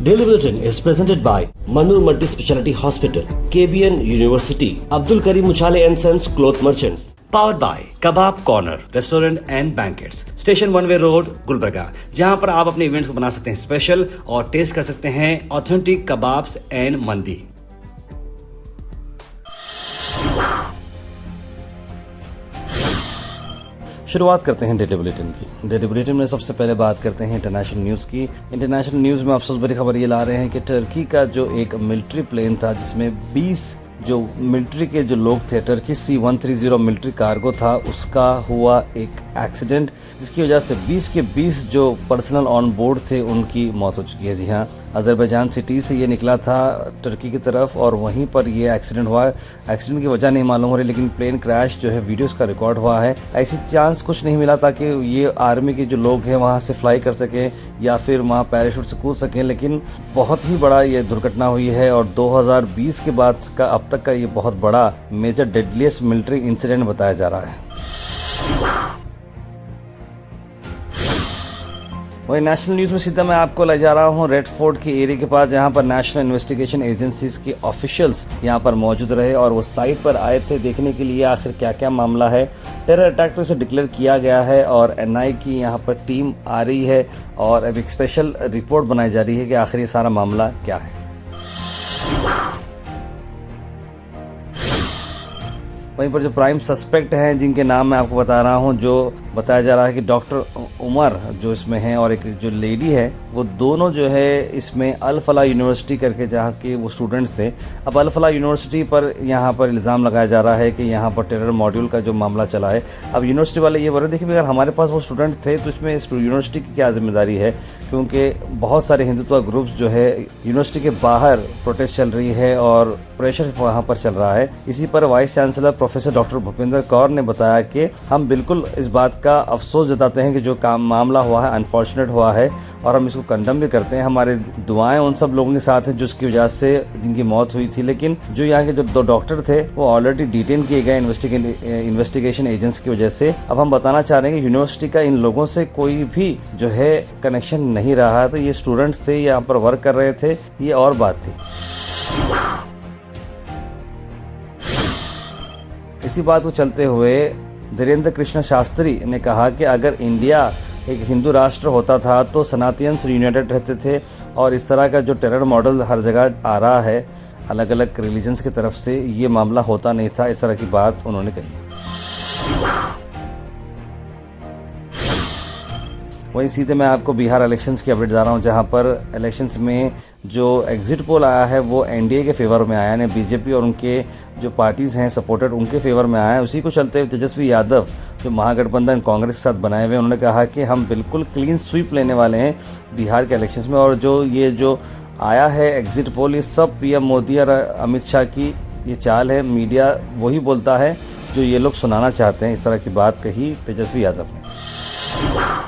Daily Bulletin is presented by Manur Multi Speciality Hospital, KBN University, Abdul Karim Uchale and Sons Cloth Merchants. Powered by Kebab Corner Restaurant and Banquets, Station One Way Road, Gulbarga, जहां पर आप अपने events को बना सकते हैं special और test कर सकते हैं ऑथेंटिक कबाब्स एंड मंदी। शुरुआत करते हैं डेली बुलेटिन की। डेली बुलेटिन में सबसे पहले बात करते हैं इंटरनेशनल न्यूज़ की। इंटरनेशनल न्यूज़ में अफसोस भरी खबर ये ला रहे हैं कि टर्की का जो एक मिलिट्री प्लेन था जिसमें 20 जो मिलिट्री के जो लोग थे, टर्की C-130 मिलिट्री कार्गो था, उसका हुआ एक एक्सीडेंट जिसकी वजह से 20 के 20 जो पर्सनल ऑन बोर्ड थे उनकी मौत हो चुकी है। जी हाँ, अजरबैजान सिटी से ये निकला था टर्की की तरफ और वहीं पर ये एक्सीडेंट हुआ। एक्सीडेंट की वजह नहीं मालूम हो रही, लेकिन प्लेन क्रैश जो है वीडियोस का रिकॉर्ड हुआ है। ऐसी चांस कुछ नहीं मिला ताकि ये आर्मी के जो लोग हैं वहाँ से फ्लाई कर सकें या फिर वहाँ पैराशूट से कूद सकें, लेकिन बहुत ही बड़ा ये दुर्घटना हुई है और 2020 के बाद का अब तक का ये बहुत बड़ा मेजर डेडलीस्ट मिलिट्री इंसिडेंट बताया जा रहा है। वही नेशनल न्यूज़ में सीधा मैं आपको ले जा रहा हूँ रेड फोर्ट के एरिया के पास, जहाँ पर नेशनल इन्वेस्टिगेशन एजेंसीज के ऑफिशियल्स यहाँ पर मौजूद रहे और वो साइट पर आए थे देखने के लिए आखिर क्या क्या मामला है। टेरर अटैक तो इसे डिक्लेयर किया गया है और NI की यहाँ पर टीम आ रही है और अब एक स्पेशल रिपोर्ट बनाई जा रही है कि आखिर ये सारा मामला क्या है। वहीं पर जो प्राइम सस्पेक्ट हैं जिनके नाम मैं आपको बता रहा हूं, जो बताया जा रहा है कि डॉक्टर उमर जो इसमें हैं और एक जो लेडी है, वो दोनों जो है इसमें अल फलाह यूनिवर्सिटी करके जहां के वो स्टूडेंट्स थे। अब अल फलाह यूनिवर्सिटी पर यहां पर इल्ज़ाम लगाया जा रहा है कि यहां पर टेरर मॉड्यूल का जो मामला चला है। अब यूनिवर्सिटी वाले ये बोल रहे, देखिए अगर हमारे पास वो स्टूडेंट थे तो इसमें यूनिवर्सिटी की क्या जिम्मेदारी है, क्योंकि बहुत सारे हिंदुत्व ग्रुप्स जो है यूनिवर्सिटी के बाहर प्रोटेस्ट चल रही है और प्रेशर वहाँ पर चल रहा है। इसी पर vice chancellor professor doctor Bhupendra Kaur ने बताया कि हम बिल्कुल इस बात का अफसोस जताते हैं कि जो मामला हुआ है अनफॉर्चुनेट हुआ है और हम इसको कंडम भी करते हैं। हमारी दुआएं उन सब लोगों के साथ हैं जिसकी वजह से जिनकी मौत हुई थी, लेकिन जो यहाँ के जो 2 डॉक्टर थे वो ऑलरेडी डिटेन किए गए इन्वेस्टिगेशन एजेंसी की वजह से। अब हम बताना चाह रहे हैं कि यूनिवर्सिटी का इन लोगों से कोई भी जो है कनेक्शन नहीं रहा। तो ये स्टूडेंट्स थे, यहाँ पर वर्क कर रहे थे, ये और बात थी। इसी बात को चलते हुए धीरेन्द्र कृष्ण शास्त्री ने कहा कि अगर इंडिया एक हिंदू राष्ट्र होता था तो सनातनियंस यूनाइटेड रहते थे और इस तरह का जो टेरर मॉडल हर जगह आ रहा है अलग अलग रिलीजन्स की तरफ से, ये मामला होता नहीं था। इस तरह की बात उन्होंने कही। वहीं सीधे मैं आपको बिहार इलेक्शंस की अपडेट दे रहा हूं, जहां पर इलेक्शंस में जो एग्जिट पोल आया है वो NDA के फेवर में आया, यानी बीजेपी और उनके जो पार्टीज़ हैं सपोर्टेड उनके फेवर में आया है। उसी को चलते हुए तेजस्वी यादव जो महागठबंधन कांग्रेस के साथ बनाए हुए, उन्होंने कहा कि हम बिल्कुल क्लीन स्वीप लेने वाले हैं बिहार के इलेक्शंस में। और जो आया है एग्जिट पोल, ये सब PM मोदी और अमित शाह की ये चाल है। मीडिया वही बोलता है जो ये लोग सुनाना चाहते हैं। इस तरह की बात कही तेजस्वी यादव ने।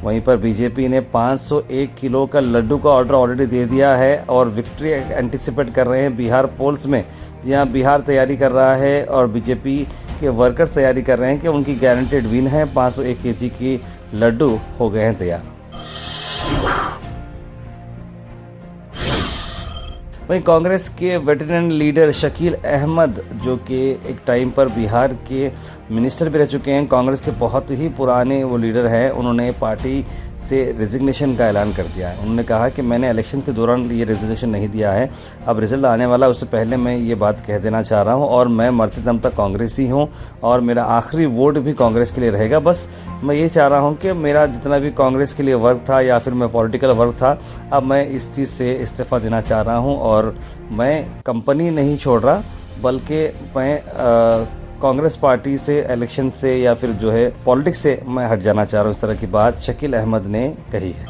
वहीं पर बीजेपी ने 501 किलो का लड्डू का ऑर्डर ऑलरेडी दे दिया है और विक्ट्री एंटिसिपेट कर रहे हैं बिहार पोल्स में। जहां बिहार तैयारी कर रहा है और बीजेपी के वर्कर्स तैयारी कर रहे हैं कि उनकी गारंटेड विन है। 501 kg की लड्डू हो गए हैं तैयार। वहीं कांग्रेस के वेटरन लीडर शकील अहमद जो कि एक टाइम पर बिहार के मिनिस्टर भी रह चुके हैं, कांग्रेस के बहुत ही पुराने वो लीडर हैं, उन्होंने पार्टी से रेजिग्नेशन का ऐलान कर दिया है। उन्होंने कहा कि मैंने इलेक्शन के दौरान ये रेजिग्नेशन नहीं दिया है, अब रिजल्ट आने वाला है, उससे पहले मैं ये बात कह देना चाह रहा हूँ और मैं मरते दम तक कांग्रेसी हूँ और मेरा आखिरी वोट भी कांग्रेस के लिए रहेगा। बस मैं ये चाह रहा हूँ कि मेरा जितना भी कांग्रेस के लिए वर्क था या फिर मैं पॉलिटिकल वर्क था, अब मैं इस चीज़ से इस्तीफ़ा देना चाह रहा हूँ और मैं कंपनी नहीं छोड़ रहा, बल्कि मैं कांग्रेस पार्टी से इलेक्शन से या फिर जो है पॉलिटिक्स से मैं हट जाना चाह रहा हूँ। इस तरह की बात शकील अहमद ने कही है।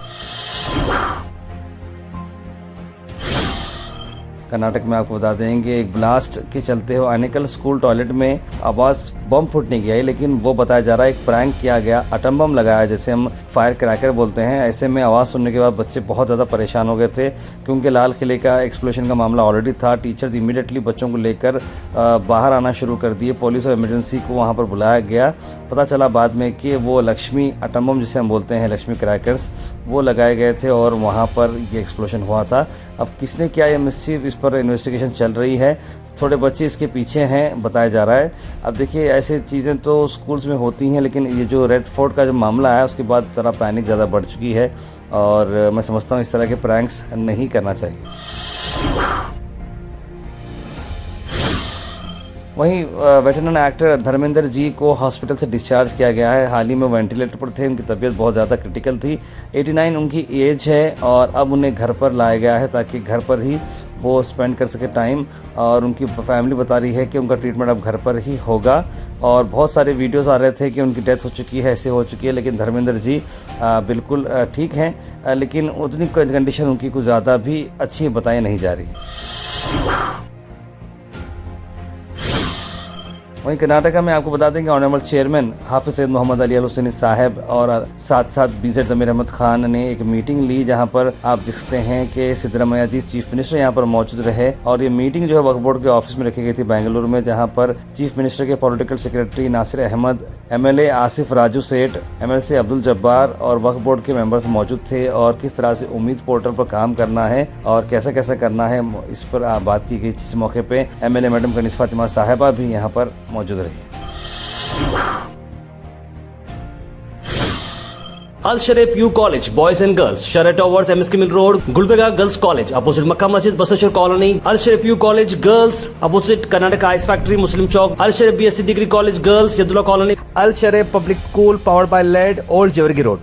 कर्नाटक में आपको बता देंगे एक ब्लास्ट के चलते हुए अनेकल स्कूल टॉयलेट में आवाज बम फूटने की आई, लेकिन वो बताया जा रहा है एक प्रैंक किया गया, एटम बम लगाया जैसे हम फायर क्रैकर बोलते हैं। ऐसे में आवाज़ सुनने के बाद बच्चे बहुत ज़्यादा परेशान हो गए थे क्योंकि लाल किले का एक्सप्लोजन का मामला ऑलरेडी था। टीचर्स इमीडिएटली बच्चों को लेकर बाहर आना शुरू कर दिए, पुलिस और इमरजेंसी को वहाँ पर बुलाया गया, पता चला बाद में कि वो लक्ष्मी अटम्बम जिसे हम बोलते हैं, लक्ष्मी क्रैकर्स, वो लगाए गए थे और वहाँ पर ये एक्सप्लोजन हुआ था। अब किसने किया ये मिस्चीफ, इस पर इन्वेस्टिगेशन चल रही है। थोड़े बच्चे इसके पीछे हैं बताया जा रहा है। अब देखिए ऐसी चीज़ें तो स्कूल्स में होती हैं, लेकिन ये जो रेड फोर्ट का जो मामला है उसके बाद ज़रा पैनिक ज़्यादा बढ़ चुकी है और मैं समझता हूँ इस तरह के प्रैंक्स नहीं करना चाहिए। वहीं वेटरन एक्टर धर्मेंद्र जी को हॉस्पिटल से डिस्चार्ज किया गया है। हाल ही में वेंटिलेटर पर थे, उनकी तबीयत बहुत ज़्यादा क्रिटिकल थी। 89 उनकी एज है और अब उन्हें घर पर लाया गया है ताकि घर पर ही वो स्पेंड कर सके टाइम। और उनकी फैमिली बता रही है कि उनका ट्रीटमेंट अब घर पर ही होगा। और बहुत सारे वीडियोस आ रहे थे कि उनकी डेथ हो चुकी है, ऐसे हो चुकी है, लेकिन धर्मेंद्र जी बिल्कुल ठीक हैं, लेकिन उतनी कंडीशन उनकी कुछ ज़्यादा भी अच्छी बताई नहीं जा रही है। वहीं कर्नाटका में आपको बता दें कि ऑनरेबल चेयरमैन हाफिज सैयद मोहम्मद अली अल हुसैनी साहब और साथ साथ बीजेड जमीर अहमद खान ने एक मीटिंग ली, जहां पर आप देख सकते हैं कि सिद्धरामैया जी चीफ मिनिस्टर यहां पर मौजूद रहे। और ये मीटिंग जो है वक्फ बोर्ड के ऑफिस में रखी गई थी बेंगलुरु में, जहां पर चीफ मिनिस्टर के political secretary Nasir Ahmed, MLA Asif Raju Sait, MLC Abdul Jabbar और वक्फ बोर्ड के मेंबर्स मौजूद थे। और किस तरह से उम्मीद पोर्टल पर काम करना है और कैसा कैसा करना है, इस पर बात की गई। इस मौके पे MLA मैडम कनीस फातिमा साहिबा भी यहाँ पर मौजूद रही। Al Sharif U college boys and girls, Sharat towers, MSK mill road, Gulbarga girls college opposite Makka Masjid, Basaveshwar colony. Al Sharif U college girls opposite Karnataka ice factory, Muslim Chowk. Al Sharif BSc degree college girls, Yadulla colony. Al Sharif public school powered by led, old Jewargi road.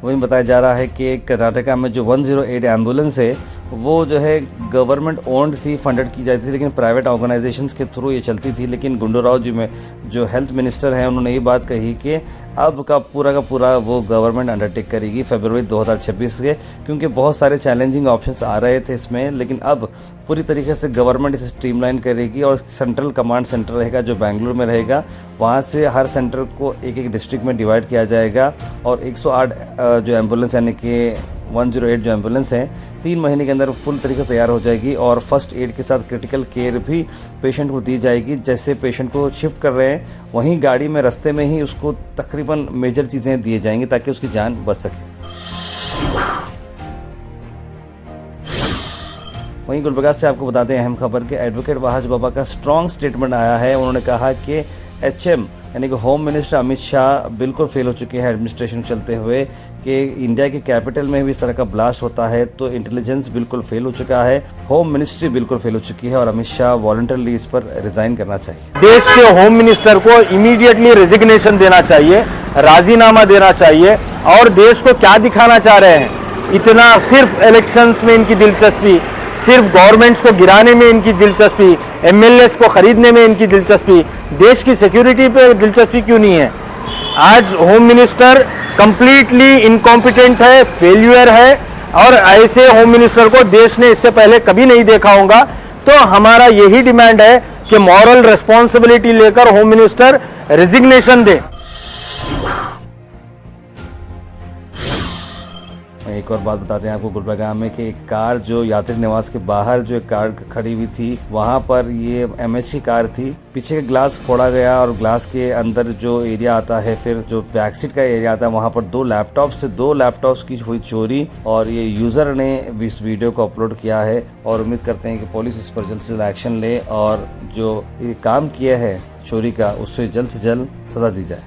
वहीं बताया जा रहा है कि कर्नाटका में जो 108 ambulance है वो जो है गवर्नमेंट ओन्ड थी, फंडेड की जाती थी, लेकिन प्राइवेट ऑर्गेनाइजेशंस के थ्रू ये चलती थी। लेकिन गुंडूराव जी में जो हेल्थ मिनिस्टर हैं उन्होंने ये बात कही कि अब का पूरा वो गवर्नमेंट अंडरटेक करेगी फरवरी 2026 से, क्योंकि बहुत सारे चैलेंजिंग ऑप्शंस आ रहे थे इसमें। लेकिन अब पूरी तरीके से गवर्नमेंट इसे स्ट्रीमलाइन करेगी और सेंट्रल कमांड सेंटर रहेगा जो बेंगलुरु में रहेगा। वहाँ से हर सेंटर को एक डिस्ट्रिक्ट में डिवाइड किया जाएगा और 108 जो एम्बुलेंस यानी कि 108 जो एम्बुलेंस हैं 3 महीने के अंदर फुल तरीके से तैयार हो जाएगी। और फर्स्ट एड के साथ क्रिटिकल केयर भी पेशेंट को दी जाएगी। जैसे पेशेंट को शिफ्ट कर रहे हैं वहीं गाड़ी में रास्ते में ही उसको तकरीबन मेजर चीज़ें दिए जाएंगी ताकि उसकी जान बच सके। वहीं गुलबर्गा से आपको बता दें अहम खबर कि एडवोकेट वहाज बाबा का स्ट्रॉन्ग स्टेटमेंट आया है। उन्होंने कहा कि HM यानी कि होम मिनिस्टर अमित शाह बिल्कुल फेल हो चुके हैं एडमिनिस्ट्रेशन चलते हुए, कि इंडिया की कैपिटल में भी इस तरह का ब्लास्ट होता है तो इंटेलिजेंस बिल्कुल फेल हो चुका है, होम मिनिस्ट्री बिल्कुल फेल हो चुकी है और अमित शाह वॉलंटरली इस पर रिजाइन करना चाहिए। देश के होम मिनिस्टर को इमीडिएटली रेजिग्नेशन देना चाहिए, राजीनामा देना चाहिए। और देश को क्या दिखाना चाह रहे हैं, इतना सिर्फ इलेक्शंस में इनकी दिलचस्पी, सिर्फ गवर्नमेंट्स को गिराने में इनकी दिलचस्पी, MLAs को खरीदने में इनकी दिलचस्पी, देश की सिक्योरिटी पे दिलचस्पी क्यों नहीं है। आज होम मिनिस्टर कंप्लीटली इनकॉम्पिटेंट है, फेल्यूर है और ऐसे होम मिनिस्टर को देश ने इससे पहले कभी नहीं देखा होगा। तो हमारा यही डिमांड है कि मॉरल रिस्पॉन्सिबिलिटी लेकर होम मिनिस्टर रेजिग्नेशन दे। एक और बात बताते हैं आपको गुलबर्गा में कि एक कार जो यात्री निवास के बाहर जो एक कार खड़ी हुई थी वहां पर ये MHC कार थी, पीछे का ग्लास फोड़ा गया और ग्लास के अंदर जो एरिया आता है फिर जो बैक सीट का एरिया आता है वहां पर 2 लैपटॉप्स की हुई चोरी। और ये यूजर ने इस वीडियो को अपलोड किया है और उम्मीद करते हैं कि पुलिस इस पर जल्द से जल्द एक्शन ले और जो ये काम किया है चोरी का उससे जल्द सजा दी जाए।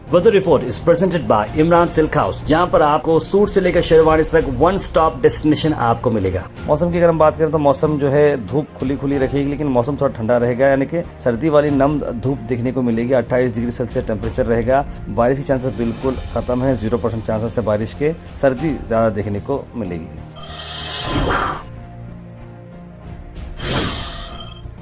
Weather report is presented by Imran silk house, जहां पर आपको सूट से लेकर शेरवानी तक वन स्टॉप डेस्टिनेशन आपको मिलेगा। मौसम की अगर हम बात करें तो मौसम जो है धूप खुली रहेगी, लेकिन मौसम थोड़ा ठंडा रहेगा, यानी कि सर्दी वाली नम धूप देखने को मिलेगी। 28 डिग्री सेल्सियस टेम्परेचर रहेगा। बारिश के चांसेस बिल्कुल खत्म है, 0% चांसेस है बारिश के। सर्दी ज्यादा देखने को मिलेगी।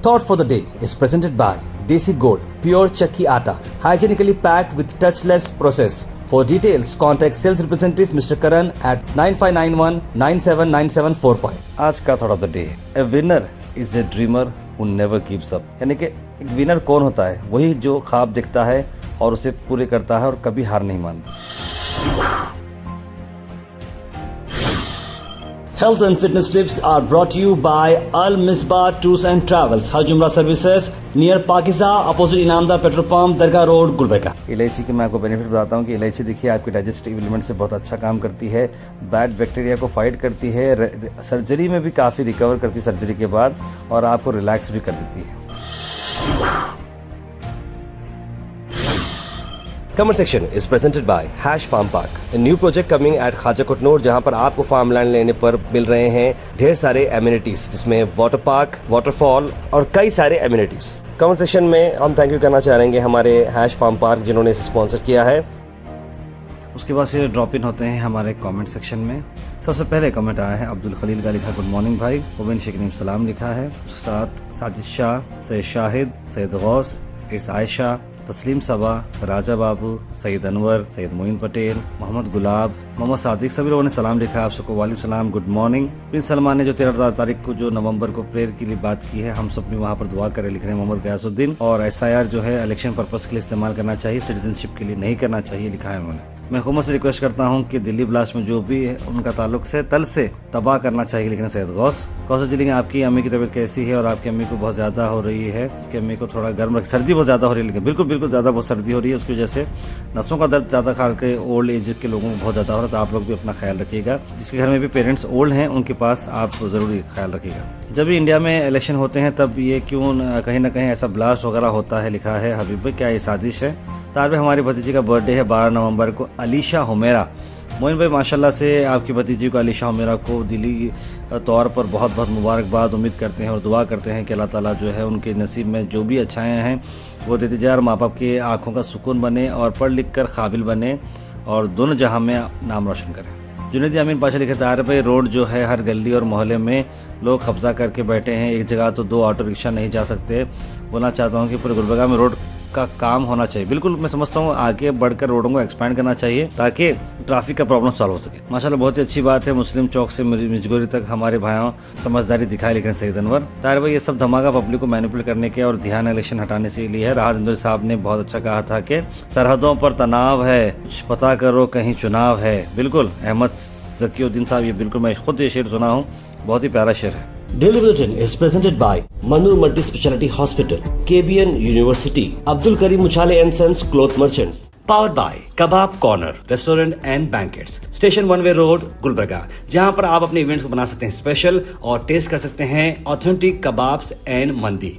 Thought for the day is presented by Desi Gold, pure chakki atta, hygienically packed with touchless process. For details, contact sales representative Mr. Karan at 9591979745. आज का thought of the day, A winner is a dreamer who never gives up. यानी कि एक winner कौन होता है, वही जो ख्वाब देखता है और उसे पूरे करता है और कभी हार नहीं मानता। Health and fitness tips are brought to you by Al Misbah Tours and Travels, Hajj Umrah Services near Pakiza, opposite Inamdar Petrol Pump, Dargah Road, Gulbarga. इलायची की मैं आपको बेनिफिट बताता हूँ कि इलायची देखिए आपके डाइजेस्टिव एलिमेंट से बहुत अच्छा काम करती है, बैड बैक्टीरिया को फाइट करती है, सर्जरी में भी काफ़ी रिकवर करती है सर्जरी के बाद, और आपको रिलैक्स भी कर देती है। Comment section is presented by Hash Farm Park, a new project coming at Khaja Kotnoor, जहां पर आपको फार्म लैंड लेने पर मिल रहे हैं ढेर सारे एमिनिटीज, जिसमें वाटर पार्क, वाटरफॉल और कई सारे एमिनिटीज। कमेंट सेक्शन में हम थैंक यू करना चाहेंगे हमारे हैश फार्म पार्क जिन्होंने इसे स्पॉन्सर किया है। उसके बाद से ड्रॉप इन होते हैं हमारे कमेंट सेक्शन में। सबसे पहले कमेंट आया है अब्दुल खलील का, लिखा गुड मॉर्निंग भाई। मुबिन शेख सलाम लिखा है, साथ साजिद शाह, सैयद शाहिद, सैयद गौस, इर्स आयशा, तस्लीम सबा, राजा बाबू, सईद अनवर, सैयद मोइन पटेल, मोहम्मद गुलाब, मोहम्मद सादिक, सभी लोगों ने सलाम लिखा है आप सबको। वालेकुम सलाम, गुड मॉर्निंग। प्रिंस सलमान ने जो 13 तारीख को जो नवंबर को प्रेयर के लिए बात की है, हम सब भी वहाँ पर दुआ करें, लिख रहे हैं मोहम्मद गयासुद्दीन। और SIR जो है इलेक्शन पर्पस के लिए इस्तेमाल करना चाहिए, सिटीजनशिप के लिए नहीं करना चाहिए, लिखा है उन्होंने। मैं हुकूमत से रिक्वेस्ट करता हूँ कि दिल्ली ब्लास्ट में जो भी है उनका ताल्लुक से तल से तबाह करना चाहिए, लिखना सैयद गौस। कौशल जी, आपकी अम्मी की तबीयत कैसी है और आपकी अम्मी को बहुत ज़्यादा हो रही है कि अम्मी को थोड़ा गर्म रख, सर्दी बहुत ज़्यादा हो रही है, लेकिन बिल्कुल बिल्कुल ज़्यादा बहुत सर्दी हो रही है, उसकी वजह से नसों का दर्द ज़्यादा खा के ओल्ड एज के लोगों को बहुत ज़्यादा हो रहा है, तो आप लोग भी अपना ख्याल रखिएगा। जिसके घर में भी पेरेंट्स ओल्ड हैं उनके पास आप ज़रूरी ख्याल रखिएगा। जब भी इंडिया में इलेक्शन होते हैं तब ये क्यों कहीं ना कहीं ऐसा ब्लास्ट वगैरह होता है, लिखा है हबीब भाई, क्या ये साजिश है? तार हमारी भतीजी का बर्थडे है 12 नवंबर को, अलीशा हुमेरा। मोइन भाई माशाल्लाह से आपकी भतीजी को, अलीशा हुमेरा को दिली तौर पर बहुत बहुत मुबारकबाद। उम्मीद करते हैं और दुआ करते हैं कि अल्लाह ताला जो है उनके नसीब में जो भी अच्छाएँ हैं वो देते जाए और माँ बाप की आँखों का सुकून बने और पढ़ लिख कर काबिल बने और दोनों जहां में नाम रोशन करें। जुनैदी अमीन पाशा लिखे, तार भाई रोड जो है हर गली और मोहल्ले में लोग कब्जा करके बैठे हैं, एक जगह तो 2 ऑटो रिक्शा नहीं जा सकते। बोलना चाहता हूँ कि पूरे गुलबर्गा में रोड का काम होना चाहिए। बिल्कुल मैं समझता हूँ आगे बढ़कर रोडों को एक्सपैंड करना चाहिए ताकि ट्रैफिक का प्रॉब्लम सॉल्व हो सके। माशाल्लाह बहुत ही अच्छी बात है। मुस्लिम चौक से मिजगोरी तक हमारे भाइयों समझदारी दिखाई, लेकिन सईद अनवर। ताहिर भाई ये सब धमाका पब्लिक को मैनिपुलेट करने के और ध्यान इलेक्शन हटाने से लिए है। राहत इंदौरी साहब ने बहुत अच्छा कहा था कि सरहदों पर तनाव है, कुछ पता करो कहीं चुनाव है। बिल्कुल अहमद ज़कीउद्दीन साहब, ये बिल्कुल मैं खुद ये शेर सुना हूँ, बहुत ही प्यारा शेर है। Daily Bulletin is presented by Manur Multi Speciality Hospital, KBN University, Abdul Karim Uchale and Sons Cloth Merchants. Powered by Kebab Corner Restaurant and Banquets, Station 1 Way Road, Gulbarga, जहां पर आप अपने इवेंट्स को बना सकते हैं स्पेशल और टेस्ट कर सकते हैं ऑथेंटिक कबाब्स एंड मंदी।